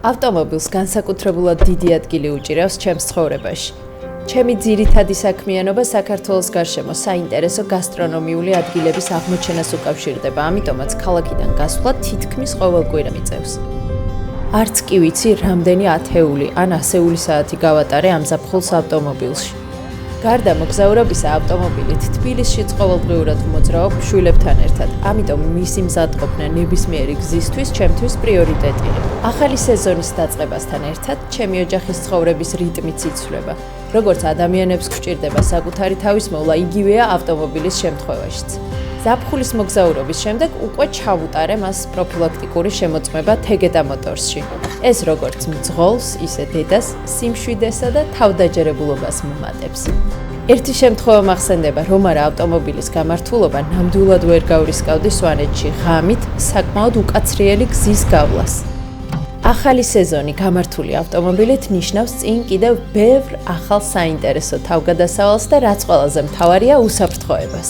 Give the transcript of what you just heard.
ავტომობილს განსაკუთრებულად დიდი ადგილი უჭირავს ჩემს ცხოვრებაში. ჩემი ძირითადი საქმიანობა საქართველოს გარშემო საინტერესო გასტრონომიული ადგილების აღმოჩენას უკავშირდება, ამიტომაც ქალაქიდან გასვლა თითქმის ყოველკვირა მიწევს. არც კი ვიცი, რამდენი ათეული ან ასეული საათი გავატარე ამ ზაფხულს ავტომობილში. გარდა მოგზაურობისა ავტომობილით თბილისშიც ყოველდღიურად მოძრაობ შვილებთან ერთად, ამიტომ მისი მზადყოფნა ნებისმიერი გზისთვის ჩემთვის პრიორიტეტია. ახალი სეზონის დაწყებასთან ერთად ჩემი ოჯახის ცხოვრების რიტმიც იცვლება. როგორც ადამიანებს გვჭირდება საკუთარი თავის მოვლა, იგივეა ავტომობილის შემთხვევაშიც. ზაფხულის მოგზაურობის შემდეგ უკვე ჩავუტარე მას პროფილაქტიკური შემოწმება თეგედა მოტორსში. ეს როგორც მძღოლს, ისე დედას, სიმშვიდესა და თავდაჯერებულობას მომატებს. ერთი შემთხვევა მახსენდება, რომ არა ავტომობილის გამართულობა ნამდვილად ვერ გავრისკავდი სვანეთში ღამით საკმაოდ უკაცრიელი გზის გავლას. ახალი სეზონი გამართული ავტომობილით ნიშნავს წინ კიდევ ბევრ ახალ საინტერესო თავგადასავალს და რაც ყველაზე მთავარია უსაფრთხოებას.